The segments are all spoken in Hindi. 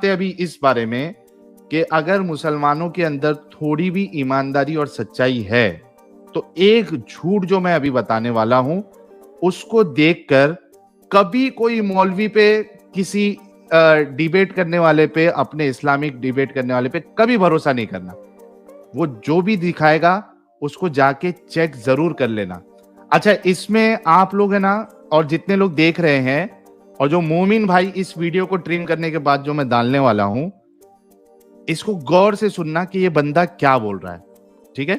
अभी इस बारे में कि अगर मुसलमानों के अंदर थोड़ी भी ईमानदारी और सच्चाई है तो एक झूठ जो मैं अभी बताने वाला हूं उसको देखकर कभी कोई मौलवी पे किसी डिबेट करने वाले पे अपने इस्लामिक डिबेट करने वाले पे कभी भरोसा नहीं करना। वो जो भी दिखाएगा उसको जाके चेक जरूर कर लेना। अच्छा, इसमें आप लोग है ना, और जितने लोग देख रहे हैं और जो मोमिन भाई इस वीडियो को ट्रिम करने के बाद जो मैं डालने वाला हूं, इसको गौर से सुनना कि ये बंदा क्या बोल रहा है। ठीक है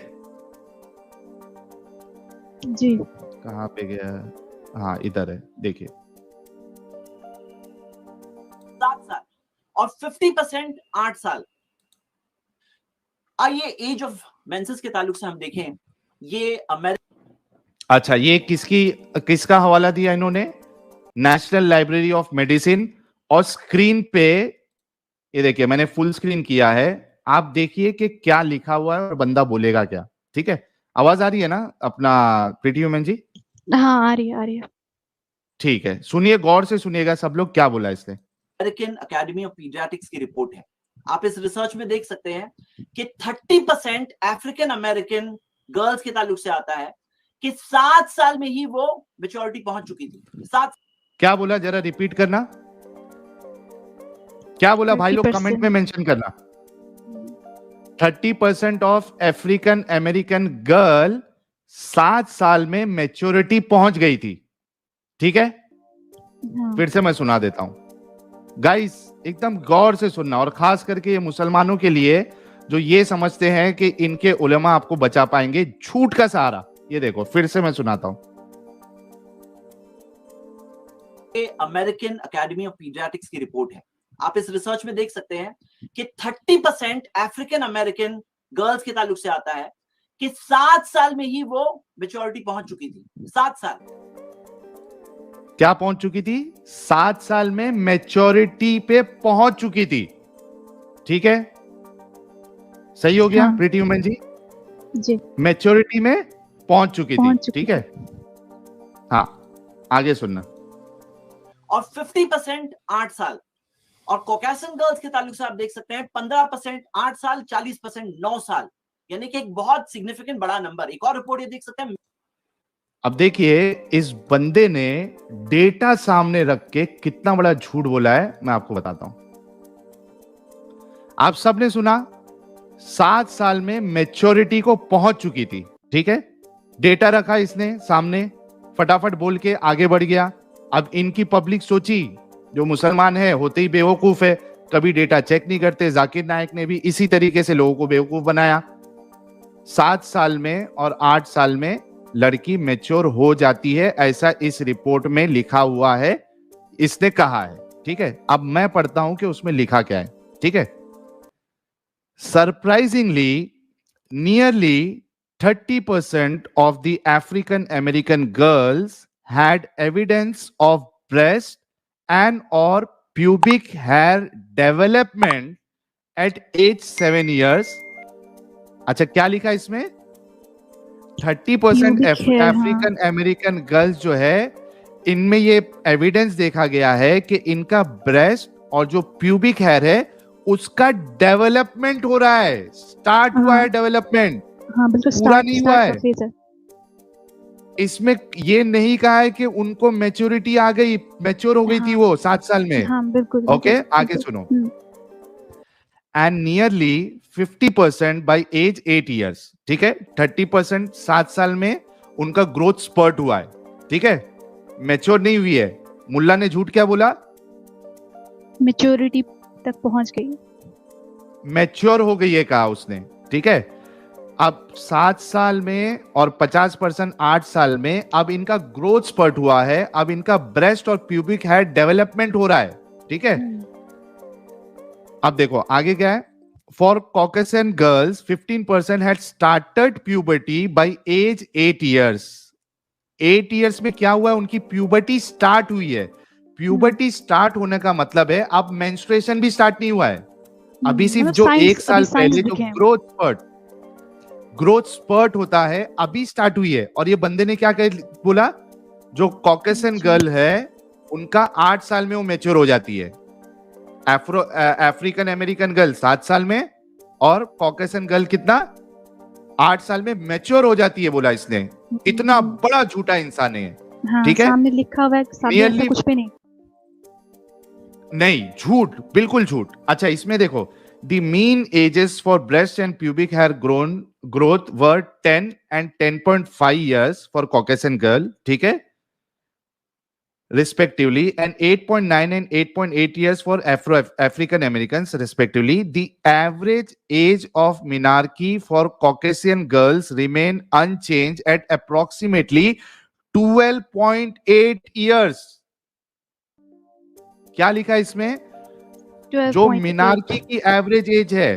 जी। कहां पे गया? हाँ इधर है, देखिए। 7 साल और 50% 8 साल। आइए एज ऑफ मेंसेस के ताल्लुक से हम देखें। ये अच्छा, ये किसका हवाला दिया इन्होंने? National library of medicine. और स्क्रीन पे ये देखिए, मैंने फुल स्क्रीन किया है, आप देखिए कि क्या लिखा हुआ है और बंदा बोलेगा क्या। ठीक है, आवाज आ रही है ना अपना प्रीति ह्यूमन जी? हाँ, आ रही है। ठीक है, सुनिए, गौर से सुनिएगा सब लोग क्या बोला इसने। अमेरिकन अकेडमी ऑफ पीडियाट्रिक्स की रिपोर्ट है। आप इस रिसर्च में देख सकते हैं कि 30% अफ्रीकन अमेरिकन गर्ल्स के ताल्लुक से आता है कि 7 साल में ही वो मैच्योरिटी पहुंच चुकी थी। 7 क्या बोला, जरा रिपीट करना, क्या बोला भाई लोग? कमेंट में मेंशन करना। 30% ऑफ अफ्रीकन अमेरिकन गर्ल 7 साल में मैच्योरिटी पहुंच गई थी। ठीक है, फिर से मैं सुना देता हूं गाइस, एकदम गौर से सुनना, और खास करके ये मुसलमानों के लिए जो ये समझते हैं कि इनके उलेमा आपको बचा पाएंगे झूठ का सहारा। ये देखो, फिर से मैं सुनाता हूं। अमेरिकन अकेडमी ऑफ पीडियाट्रिक्स की रिपोर्ट है। आप इस रिसर्च में देख सकते हैं कि 30% अफ्रीकन अमेरिकन गर्ल्स के ताल्लुक से आता है कि 7 साल में ही वो मैच्योरिटी पहुंच चुकी थी। 7 साल क्या पहुंच चुकी थी? 7 साल में मैच्योरिटी पे पहुंच चुकी थी। ठीक है, सही हो गया? हाँ। प्रीति ह्यूमन जी जी। मैच्योरिटी में पहुंच चुकी थी। ठीक है, हाँ आगे सुनना। और 50% 8 साल। और कॉकेशियन गर्ल्स के ताल्लुक से आप देख सकते हैं 15% 8 साल, 40% 9 साल, यानी कि एक बहुत सिग्निफिकेंट बड़ा नंबर। एक और रिपोर्ट ये देख सकते हैं। अब देखिए, इस बंदे ने डेटा सामने रख के कितना बड़ा झूठ बोला है, मैं आपको बताता हूं। आप सबने सुना 7 साल में मैच्योरिटी को पहुंच चुकी थी। ठीक है, डेटा रखा इसने सामने, फटाफट बोल के आगे बढ़ गया। अब इनकी पब्लिक सोची, जो मुसलमान है होते ही बेवकूफ है, कभी डेटा चेक नहीं करते। जाकिर नायक ने भी इसी तरीके से लोगों को बेवकूफ बनाया। 7 साल में और 8 साल में लड़की मैच्योर हो जाती है, ऐसा इस रिपोर्ट में लिखा हुआ है, इसने कहा है। ठीक है, अब मैं पढ़ता हूं कि उसमें लिखा क्या है। ठीक है, surprisingly nearly 30% of the African American girls had evidence of breast and or pubic hair development at age 7 years. अच्छा, क्या लिखा इसमें? 30% अफ्रीकन अमेरिकन गर्ल्स जो है, इनमें ये एविडेंस देखा गया है कि इनका ब्रेस्ट और जो प्यूबिक हेयर है उसका डेवलपमेंट हो रहा है, स्टार्ट हुआ है डेवलपमेंट। हाँ, बिल्कुल पूरा नहीं हुआ है। है। इसमें ये नहीं कहा है कि उनको मैच्योरिटी आ गई, मैच्योर हो गई थी वो 7 साल में। हाँ, बिल्कुल। ओके, आगे सुनो। And nearly 50% by age 8 years. ठीक है, 30% 7 साल में उनका ग्रोथ स्पर्ट हुआ है। ठीक है, मैच्योर नहीं हुई है। मुल्ला ने झूठ क्या बोला? मैच्योरिटी तक पहुंच गई, मैच्योर हो गई है कहा उसने। ठीक है, अब 7 साल में और 50% 8 साल में अब इनका ग्रोथ स्पर्ट हुआ है, अब इनका ब्रेस्ट और प्यूबिक हेयर डेवलपमेंट हो रहा है। ठीक है, अब देखो आगे क्या है। For Caucasian girls 15% had started puberty by age 8 years. 8 years में क्या हुआ है? उनकी प्यूबर्टी स्टार्ट हुई है। प्यूबर्टी स्टार्ट होने का मतलब है अब मेंस्ट्रुएशन भी स्टार्ट नहीं हुआ है, अभी सिर्फ जो 1 साल पहले जो ग्रोथ स्पर्ट होता है अभी स्टार्ट हुई है। और ये बंदे ने क्या बोला? जो कॉकेशियन गर्ल है उनका 8 साल में वो मैच्योर हो जाती है। अफ्रीकन अमेरिकन गर्ल 7 साल में, और कॉकेशियन गर्ल कितना 8 साल में मैच्योर हो जाती है, बोला इसने। इतना बड़ा झूठा इंसान है। हाँ, ठीक है, सामने लिखा हुआ है, सामने ऐसा Merely- कुछ भी नहीं। नहीं, झूठ, बिल्कुल झूठ। अच्छा, इसमें देखो, the mean ages for breast and pubic hair growth were 10 and 10.5 years for Caucasian girl, ठीक है, respectively, and 8.9 and 8.8 years for African Americans, respectively. The average age of menarche for Caucasian girls remain unchanged at approximately 12.8 years. क्या लिखा है इसमें? जो 12.8 मिनार्की की एवरेज एज है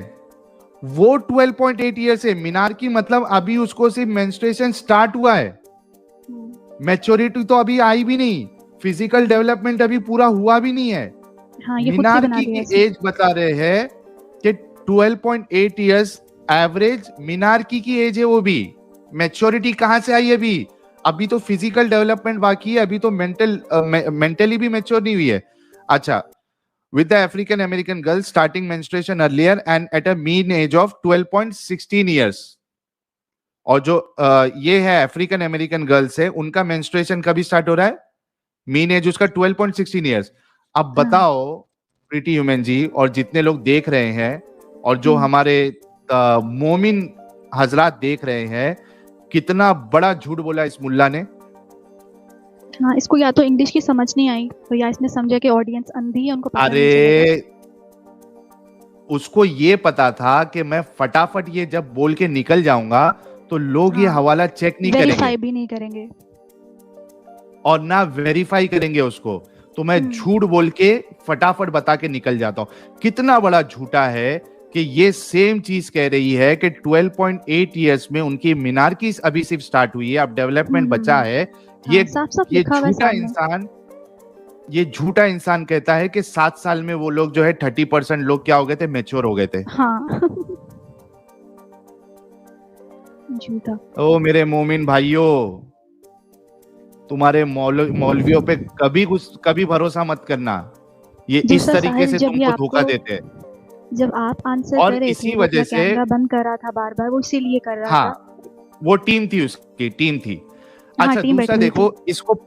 वो 12.8 ईयर्स है। मिनार्की मतलब अभी उसको सिर्फ मेंस्ट्रुएशन स्टार्ट हुआ है, मैच्योरिटी तो अभी आई भी नहीं, फिजिकल डेवलपमेंट अभी पूरा हुआ भी नहीं है। हाँ, ये कुत्ते बना मिनार्की दिया की एज बता रहे हैं कि 12.8 ईयर्स एवरेज मिनार्की की एज है। वो भी मैच्योरिटी कहां से आई अभी? अभी तो फिजिकल डेवलपमेंट बाकी है, अभी तो मेंटली भी मैच्योर नहीं हुई है। अच्छा, with the African American girls starting menstruation earlier and at a mean age of 12.16 years. और जो ये है अफ्रीकन अमेरिकन गर्ल्स है, उनका मेंस्ट्रुएशन कभी स्टार्ट हो रहा है? मीन एज उसका 12.16 इयर्स। अब बताओ प्रीटी ह्यूमन जी और जितने लोग देख रहे हैं और जो हमारे मोमिन हजरात देख रहे हैं, कितना बड़ा झूठ बोला इस मुल्ला ने। हाँ, इसको या तो इंग्लिश की समझ नहीं आई, तो या इसने समझा कि ऑडियंस अंधी है, उनको पता नहीं अरे चलेगा। उसको ये पता था कि मैं फटाफट ये जब बोल के निकल जाऊंगा तो लोग ये हाँ, हवाला चेक नहीं वेरीफाई करेंगे भी नहीं करेंगे। और ना वेरीफाई करेंगे उसको, तो मैं झूठ बोल के फटाफट बता के निकल जाता हूं। कितना बड़ा झूठा है कि ये सेम चीज कह रही है कि 12.8 इयर्स में उनकी मिनार्की अभी सिर्फ स्टार्ट हुई है, अब डेवलपमेंट बचा है। ये साफ-साफ ये लिखा हुआ है झूठा सामने। इंसान, ये झूठा इंसान कहता है कि 7 साल में वो लोग जो है 30% लोग क्या हो गए थे? मैच्योर हो गए थे। हाँ। झूठा। ओ मेरे मोमिन भाइयों, तुम्हारे मौलवियों पे कभी भरोसा मत करना, ये इस दूसरा तरीके साहिल, से जब ये तुमको धोखा आपको देते हैं। जब आप आंसर और कर रहे इसी थे, वजह अपना से कैमरा बंद कर रहा था बार-बार, वो इसीलिए कर रहा हाँ, था। वो टीम थी, उसकी टीम थी। हाँ, अच्छा, टीम दूसरा बैठी हुई देखो,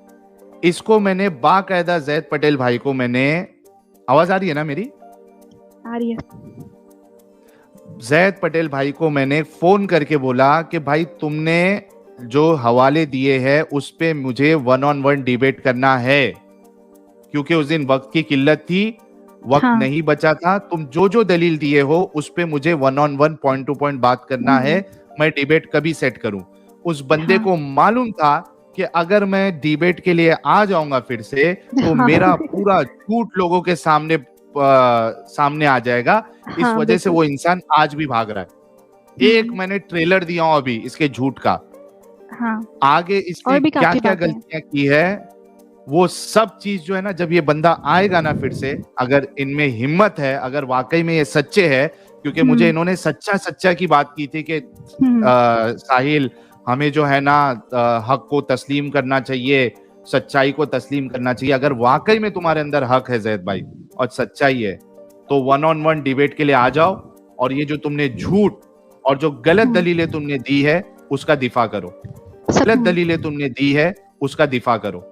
इसको मैंने बाकायदा जैद पटेल भाई को मैंने, आवाज आ रही है ना मेरी? आ रही है। जैद पटेल भाई को मैंने फोन करके बोला कि भाई तुमने जो हवाले दिए हैं उस पे मुझे 1-on-1 डिबेट करना है, क्योंकि उस दिन वक्त की किल्लत थी, वक्त हाँ। नहीं बचा था। तुम जो दलील दिए हो उस पे मुझे 1-on-1 पॉइंट टू पॉइंट बात करना है, मैं डिबेट कभी सेट करूं। उस बंदे को मालूम था कि अगर मैं डिबेट के लिए आ जाऊंगा फिर से तो मेरा पूरा झूठ लोगों के सामने आ जाएगा। इस वजह से वो इंसान आज भी भाग रहा है। एक मैंने ट्रेलर दिया हूं अभी इसके झूठ का। हाँ। आगे इसने क्या क्या गलतियां की है वो सब चीज जो है ना, जब ये बंदा आएगा ना फिर से, अगर इनमें हिम्मत है, अगर वाकई में ये सच्चे है, क्योंकि मुझे इन्होंने सच्चा की बात की थी कि साहिल हमें जो है ना हक को तस्लीम करना चाहिए, सच्चाई को तस्लीम करना चाहिए। अगर वाकई में तुम्हारे अंदर हक है जैद भाई और सच्चाई है तो 1-on-1 डिबेट के लिए आ जाओ और ये जो तुमने झूठ और जो गलत दलीलें तुमने दी है उसका दिफा करो, गलत दलीलें तुमने दी है उसका दिफा करो।